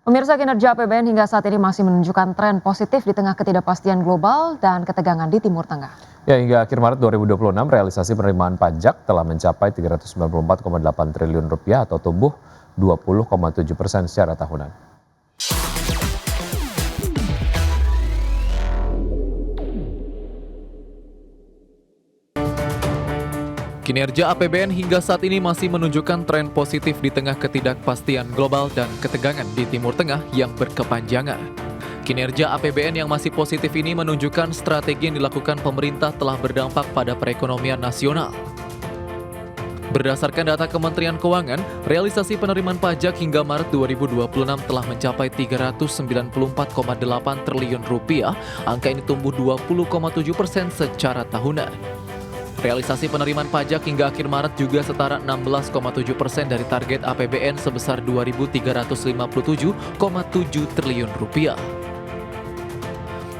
Pemirsa, kinerja APBN hingga saat ini masih menunjukkan tren positif di tengah ketidakpastian global dan ketegangan di Timur Tengah. Ya, hingga akhir Maret 2026, realisasi penerimaan pajak telah mencapai 394,8 triliun rupiah atau tumbuh 20,7% secara tahunan. Kinerja APBN hingga saat ini masih menunjukkan tren positif di tengah ketidakpastian global dan ketegangan di Timur Tengah yang berkepanjangan. Kinerja APBN yang masih positif ini menunjukkan strategi yang dilakukan pemerintah telah berdampak pada perekonomian nasional. Berdasarkan data Kementerian Keuangan, realisasi penerimaan pajak hingga Maret 2026 telah mencapai 394,8 triliun rupiah. Angka ini tumbuh 20,7% secara tahunan. Realisasi penerimaan pajak hingga akhir Maret juga setara 16,7% dari target APBN sebesar 2.357,7 triliun rupiah.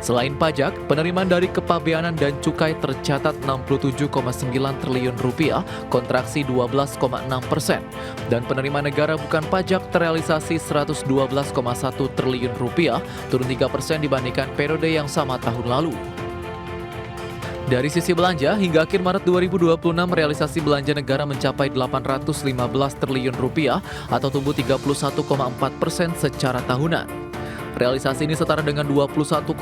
Selain pajak, penerimaan dari kepabeanan dan cukai tercatat 67,9 triliun rupiah, kontraksi 12,6%, dan penerimaan negara bukan pajak terrealisasi 112,1 triliun rupiah, turun 3% dibandingkan periode yang sama tahun lalu. Dari sisi belanja, hingga akhir Maret 2026 realisasi belanja negara mencapai 815 triliun rupiah atau tumbuh 31,4% secara tahunan. Realisasi ini setara dengan 21,2%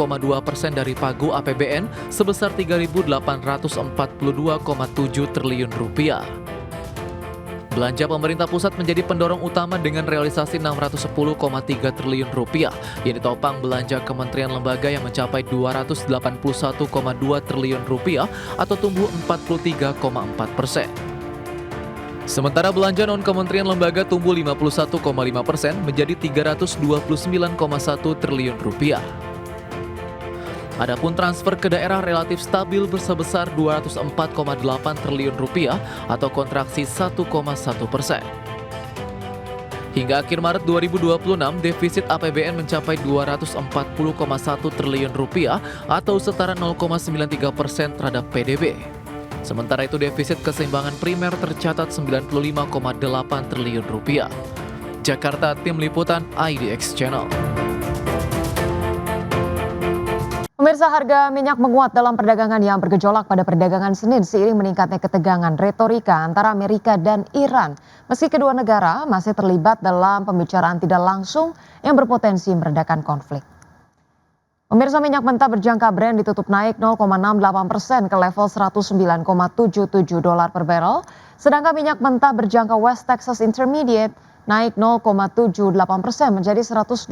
dari pagu APBN sebesar 3.842,7 triliun rupiah. Belanja pemerintah pusat menjadi pendorong utama dengan realisasi 610,3 triliun rupiah, yang ditopang belanja kementerian lembaga yang mencapai 281,2 triliun rupiah atau tumbuh 43,4%. Sementara belanja non-kementerian lembaga tumbuh 51,5% menjadi 329,1 triliun rupiah. Adapun transfer ke daerah relatif stabil sebesar 204,8 triliun rupiah atau kontraksi 1,1%. Hingga akhir Maret 2026, defisit APBN mencapai 240,1 triliun rupiah atau setara 0,93% terhadap PDB. Sementara itu defisit keseimbangan primer tercatat 95,8 triliun rupiah. Jakarta, Tim Liputan IDX Channel. Pemirsa, harga minyak menguat dalam perdagangan yang bergejolak pada perdagangan Senin seiring meningkatnya ketegangan retorika antara Amerika dan Iran. Meski kedua negara masih terlibat dalam pembicaraan tidak langsung yang berpotensi meredakan konflik. Pemirsa, minyak mentah berjangka Brent ditutup naik 0,68% ke level 109,77 dolar per barrel. Sedangkan minyak mentah berjangka West Texas Intermediate naik 0,78% menjadi 112,4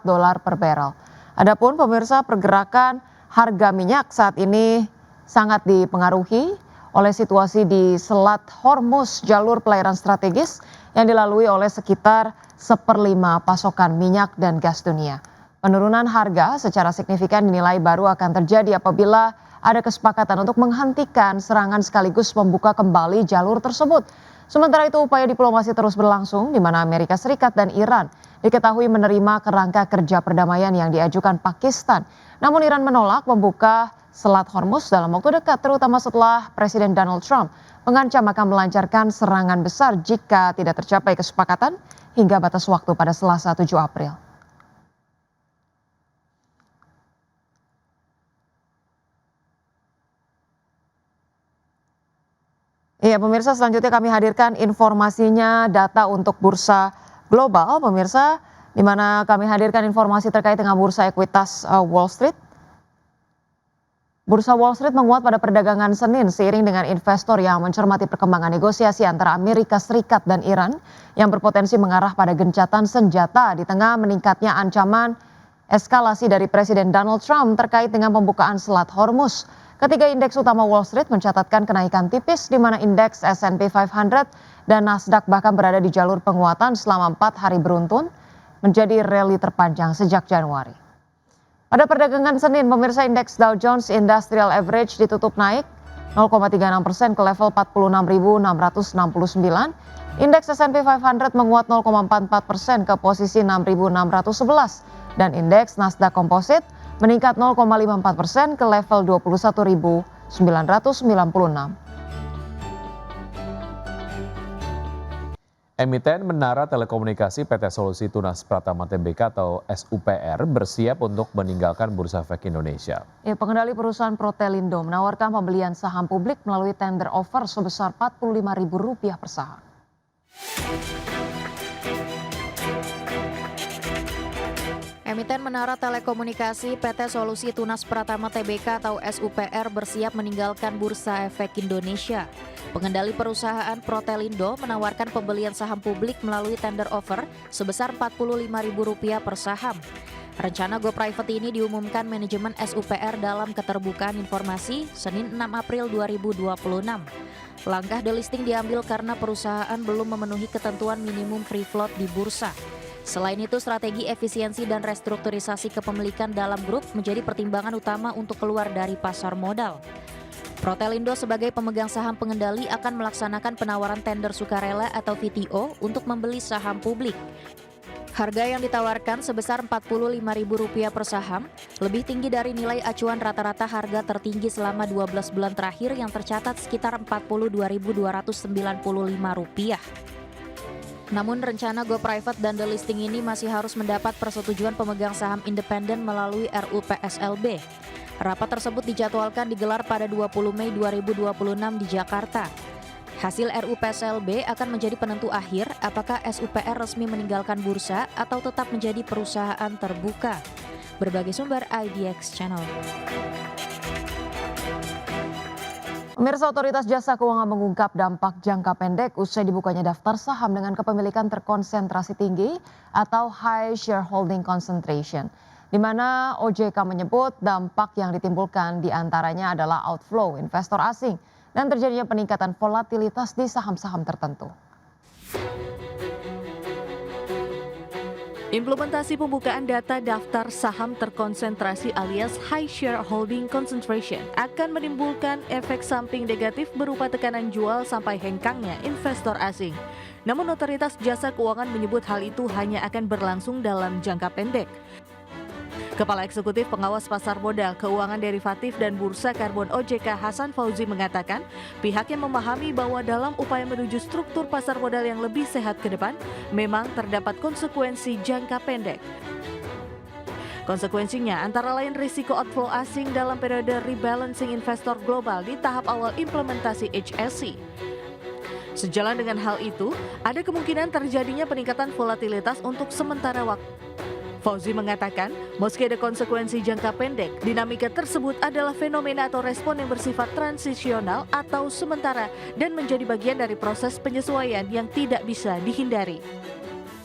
dolar per barrel. Adapun pemirsa, pergerakan harga minyak saat ini sangat dipengaruhi oleh situasi di Selat Hormuz, jalur pelayaran strategis yang dilalui oleh sekitar 1/5 pasokan minyak dan gas dunia. Penurunan harga secara signifikan dinilai baru akan terjadi apabila ada kesepakatan untuk menghentikan serangan sekaligus membuka kembali jalur tersebut. Sementara itu upaya diplomasi terus berlangsung di mana Amerika Serikat dan Iran diketahui menerima kerangka kerja perdamaian yang diajukan Pakistan. Namun Iran menolak membuka Selat Hormuz dalam waktu dekat, terutama setelah Presiden Donald Trump mengancam akan melancarkan serangan besar jika tidak tercapai kesepakatan hingga batas waktu pada Selasa 7 April. Iya pemirsa, selanjutnya kami hadirkan informasinya data untuk bursa global pemirsa, di mana kami hadirkan informasi terkait dengan bursa ekuitas Wall Street. Bursa Wall Street menguat pada perdagangan Senin seiring dengan investor yang mencermati perkembangan negosiasi antara Amerika Serikat dan Iran yang berpotensi mengarah pada gencatan senjata di tengah meningkatnya ancaman eskalasi dari Presiden Donald Trump terkait dengan pembukaan Selat Hormuz. Ketiga indeks utama Wall Street mencatatkan kenaikan tipis di mana indeks S&P 500 dan Nasdaq bahkan berada di jalur penguatan selama 4 hari beruntun menjadi rally terpanjang sejak Januari. Pada perdagangan Senin, pemirsa, indeks Dow Jones Industrial Average ditutup naik 0,36% ke level 46.669. Indeks S&P 500 menguat 0,44% ke posisi 6.611 dan indeks Nasdaq Composite meningkat 0,54% ke level 21.996. Emiten Menara Telekomunikasi PT Solusi Tunas Pratama Tbk atau SUPR bersiap untuk meninggalkan Bursa Efek Indonesia. Ya, pengendali perusahaan Protelindo menawarkan pembelian saham publik melalui tender offer sebesar Rp45.000 per saham. Emiten Menara Telekomunikasi PT Solusi Tunas Pratama Tbk atau SUPR bersiap meninggalkan Bursa Efek Indonesia. Pengendali perusahaan Protelindo menawarkan pembelian saham publik melalui tender offer sebesar Rp45.000 per saham. Rencana go private ini diumumkan manajemen SUPR dalam keterbukaan informasi Senin 6 April 2026. Langkah delisting diambil karena perusahaan belum memenuhi ketentuan minimum free float di bursa. Selain itu, strategi efisiensi dan restrukturisasi kepemilikan dalam grup menjadi pertimbangan utama untuk keluar dari pasar modal. Protelindo sebagai pemegang saham pengendali akan melaksanakan penawaran tender sukarela atau VTO untuk membeli saham publik. Harga yang ditawarkan sebesar Rp45.000 per saham, lebih tinggi dari nilai acuan rata-rata harga tertinggi selama 12 bulan terakhir yang tercatat sekitar Rp42.295. Namun rencana go private dan delisting ini masih harus mendapat persetujuan pemegang saham independen melalui RUU PSLB. Rapat tersebut dijadwalkan digelar pada 20 Mei 2026 di Jakarta. Hasil RUU PSLB akan menjadi penentu akhir apakah SUPR resmi meninggalkan bursa atau tetap menjadi perusahaan terbuka. Berbagai sumber IDX Channel. Pemirsa, Otoritas Jasa Keuangan mengungkap dampak jangka pendek usai dibukanya daftar saham dengan kepemilikan terkonsentrasi tinggi atau High Shareholding Concentration, di mana OJK menyebut dampak yang ditimbulkan diantaranya adalah outflow investor asing dan terjadinya peningkatan volatilitas di saham-saham tertentu. Implementasi pembukaan data daftar saham terkonsentrasi alias High Shareholding Concentration akan menimbulkan efek samping negatif berupa tekanan jual sampai hengkangnya investor asing. Namun Otoritas Jasa Keuangan menyebut hal itu hanya akan berlangsung dalam jangka pendek. Kepala Eksekutif Pengawas Pasar Modal, Keuangan Derivatif dan Bursa Karbon OJK Hasan Fauzi mengatakan, pihaknya memahami bahwa dalam upaya menuju struktur pasar modal yang lebih sehat ke depan, memang terdapat konsekuensi jangka pendek. Konsekuensinya antara lain risiko outflow asing dalam periode rebalancing investor global di tahap awal implementasi HSC. Sejalan dengan hal itu, ada kemungkinan terjadinya peningkatan volatilitas untuk sementara waktu. Fauzi mengatakan, meski ada konsekuensi jangka pendek, dinamika tersebut adalah fenomena atau respon yang bersifat transisional atau sementara dan menjadi bagian dari proses penyesuaian yang tidak bisa dihindari.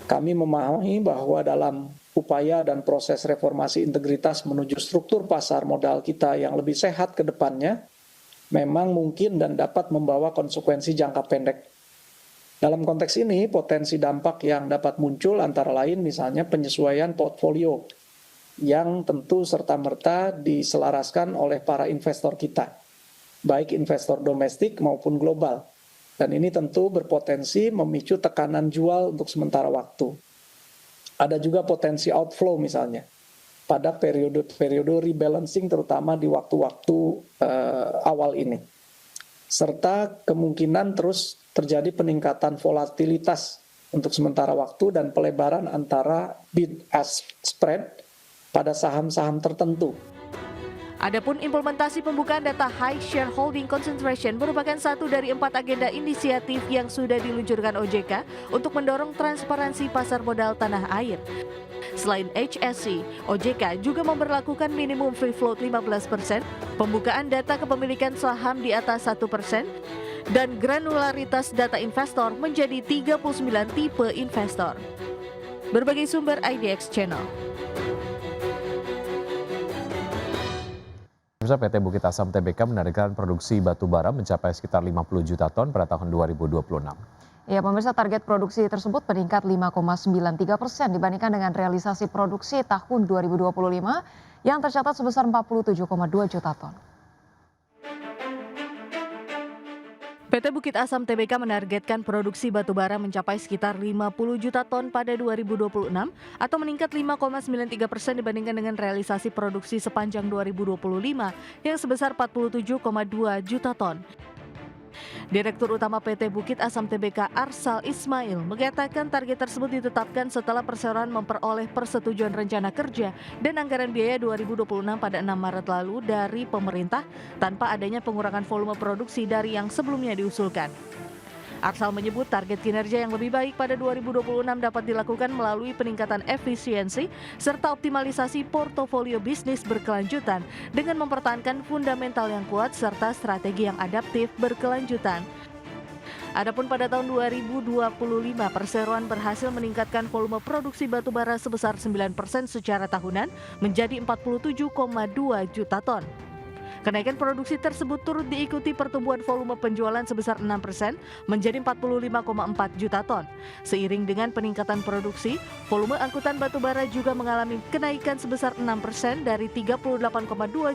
Kami memahami bahwa dalam upaya dan proses reformasi integritas menuju struktur pasar modal kita yang lebih sehat ke depannya, memang mungkin dan dapat membawa konsekuensi jangka pendek. Dalam konteks ini, potensi dampak yang dapat muncul antara lain misalnya penyesuaian portfolio yang tentu serta-merta diselaraskan oleh para investor kita, baik investor domestik maupun global. Dan ini tentu berpotensi memicu tekanan jual untuk sementara waktu. Ada juga potensi outflow misalnya, pada periode rebalancing terutama di waktu-waktu awal ini. Serta kemungkinan terus terjadi peningkatan volatilitas untuk sementara waktu dan pelebaran antara bid-ask spread pada saham-saham tertentu. Adapun implementasi pembukaan data High Shareholding Concentration merupakan satu dari 4 agenda inisiatif yang sudah diluncurkan OJK untuk mendorong transparansi pasar modal tanah air. Selain HSC, OJK juga memberlakukan minimum free float 15%, pembukaan data kepemilikan saham di atas 1%, dan granularitas data investor menjadi 39 tipe investor. Berbagai sumber IDX Channel. PT Bukit Asam Tbk menargetkan produksi batu bara mencapai sekitar 50 juta ton pada tahun 2026. Ya, pemirsa, target produksi tersebut meningkat 5,93% dibandingkan dengan realisasi produksi tahun 2025 yang tercatat sebesar 47,2 juta ton. PT Bukit Asam Tbk menargetkan produksi batubara mencapai sekitar 50 juta ton pada 2026 atau meningkat 5,93% dibandingkan dengan realisasi produksi sepanjang 2025 yang sebesar 47,2 juta ton. Direktur Utama PT Bukit Asam Tbk Arsal Ismail mengatakan target tersebut ditetapkan setelah perseroan memperoleh persetujuan rencana kerja dan anggaran biaya 2026 pada 6 Maret lalu dari pemerintah tanpa adanya pengurangan volume produksi dari yang sebelumnya diusulkan. Arsal menyebut target kinerja yang lebih baik pada 2026 dapat dilakukan melalui peningkatan efisiensi serta optimalisasi portofolio bisnis berkelanjutan dengan mempertahankan fundamental yang kuat serta strategi yang adaptif berkelanjutan. Adapun pada tahun 2025, perseroan berhasil meningkatkan volume produksi batubara sebesar 9% secara tahunan menjadi 47,2 juta ton. Kenaikan produksi tersebut turut diikuti pertumbuhan volume penjualan sebesar 6% menjadi 45,4 juta ton. Seiring dengan peningkatan produksi, volume angkutan batubara juga mengalami kenaikan sebesar 6% dari 38,2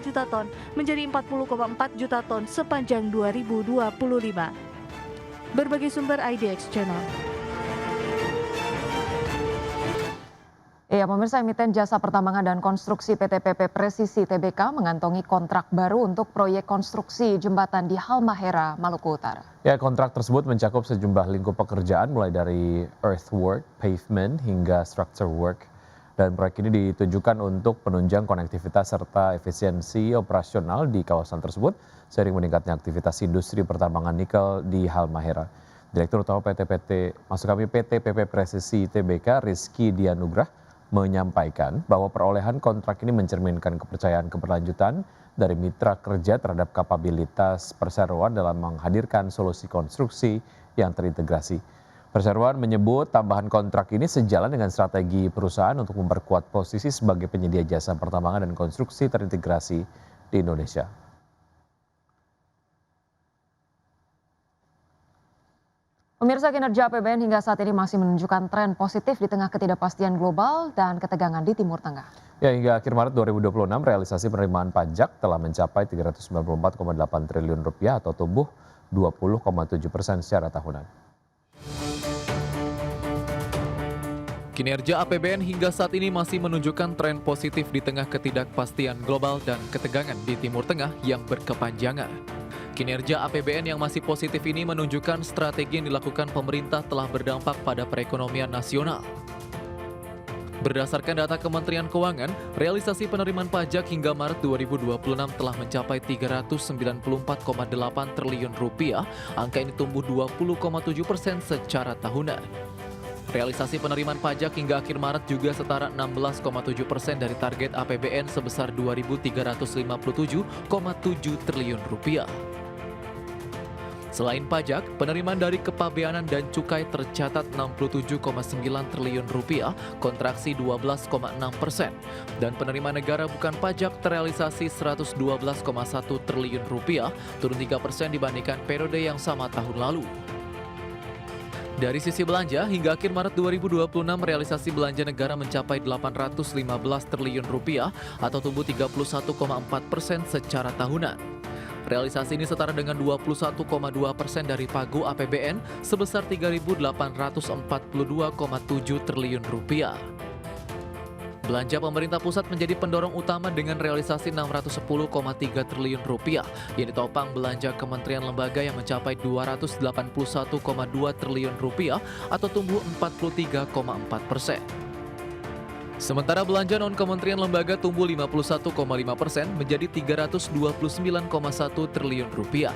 juta ton menjadi 40,4 juta ton sepanjang 2025. Berbagai sumber IDX Channel. Ya, pemirsa, emiten jasa pertambangan dan konstruksi PT PP Presisi Tbk mengantongi kontrak baru untuk proyek konstruksi jembatan di Halmahera, Maluku Utara. Ya, kontrak tersebut mencakup sejumlah lingkup pekerjaan mulai dari earthwork, pavement, hingga structure work. Dan proyek ini ditujukan untuk penunjang konektivitas serta efisiensi operasional di kawasan tersebut seiring meningkatnya aktivitas industri pertambangan nikel di Halmahera. Direktur Utama PT PP Presisi Tbk Rizky Dianugrah menyampaikan bahwa perolehan kontrak ini mencerminkan kepercayaan keberlanjutan dari mitra kerja terhadap kapabilitas perseroan dalam menghadirkan solusi konstruksi yang terintegrasi. Perseroan menyebut tambahan kontrak ini sejalan dengan strategi perusahaan untuk memperkuat posisi sebagai penyedia jasa pertambangan dan konstruksi terintegrasi di Indonesia. Pemirsa, kinerja APBN hingga saat ini masih menunjukkan tren positif di tengah ketidakpastian global dan ketegangan di Timur Tengah. Ya, hingga akhir Maret 2026 realisasi penerimaan pajak telah mencapai 394,8 triliun rupiah atau tumbuh 20,7% secara tahunan. Kinerja APBN hingga saat ini masih menunjukkan tren positif di tengah ketidakpastian global dan ketegangan di Timur Tengah yang berkepanjangan. Kinerja APBN yang masih positif ini menunjukkan strategi yang dilakukan pemerintah telah berdampak pada perekonomian nasional. Berdasarkan data Kementerian Keuangan, realisasi penerimaan pajak hingga Maret 2026 telah mencapai 394,8 triliun rupiah. Angka ini tumbuh 20,7% secara tahunan. Realisasi penerimaan pajak hingga akhir Maret juga setara 16,7% dari target APBN sebesar 2.357,7 triliun rupiah. Selain pajak, penerimaan dari kepabeanan dan cukai tercatat 67,9 triliun rupiah, kontraksi 12,6%, dan penerimaan negara bukan pajak terrealisasi 112,1 triliun rupiah, turun 3% dibandingkan periode yang sama tahun lalu. Dari sisi belanja, hingga akhir Maret 2026 realisasi belanja negara mencapai 815 triliun rupiah atau tumbuh 31,4% secara tahunan. Realisasi ini setara dengan 21,2% dari pagu APBN sebesar 3.842,7 triliun rupiah. Belanja pemerintah pusat menjadi pendorong utama dengan realisasi 610,3 triliun rupiah yang ditopang belanja kementerian lembaga yang mencapai 281,2 triliun rupiah atau tumbuh 43,4%. Sementara belanja non-kementerian lembaga tumbuh 51,5% menjadi 329,1 triliun rupiah.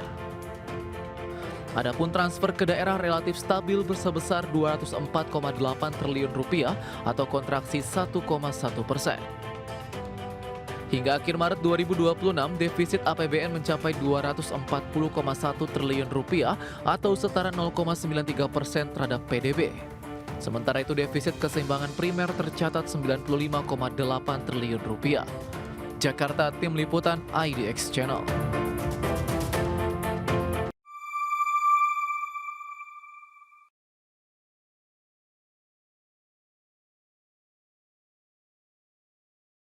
Adapun transfer ke daerah relatif stabil bersebesar 204,8 triliun rupiah atau kontraksi 1,1%. Hingga akhir Maret 2026, defisit APBN mencapai 240,1 triliun rupiah atau setara 0,93% terhadap PDB. Sementara itu defisit keseimbangan primer tercatat 95,8 triliun rupiah. Jakarta, Tim Liputan IDX Channel.